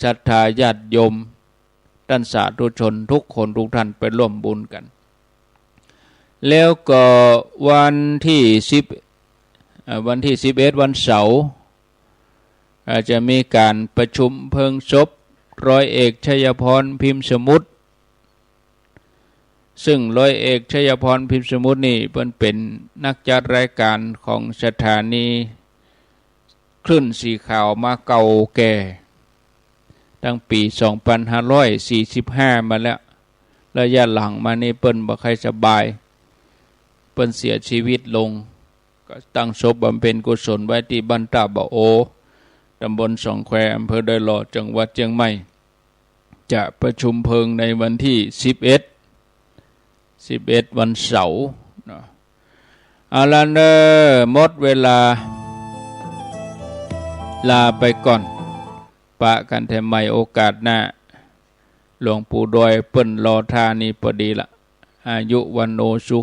ศรัทธาญาติโยมท่านสาธุชนทุกคนทุกท่านไปร่วมบุญกันแล้วก็วันที่11วันเสาร์จะมีการประชุมเพลิงศพร้อยเอกชัยพรพิมพ์สมุทรซึ่งร้อยเอกชัยพรพิมพ์สมุทรนี่เป็นนักจัดรายการของสถานีคลื่นสีขาวมาเก่าแก่ตั้งปี2545มาแล้วระยะหลังมานี่เปิ้นบ่ค่อยสบายเปิ้นเสียชีวิตลงก็ตั้งศพบำเพ็ญกุศลไว้ที่บ้านตาบ่อโอตำบลสองแควอำเภอดอยหล่อจังหวัดเชียงใหม่จะประชุมเพลิงในวันที่11วันเสาร์เอาล่ะเด้อหมดเวลาลาไปก่อนปะกันแถมใหม่โอกาสหน้าหลวงปู่ดอยเปิ้นรอท่านี้พอดีละอายุวันโนสุข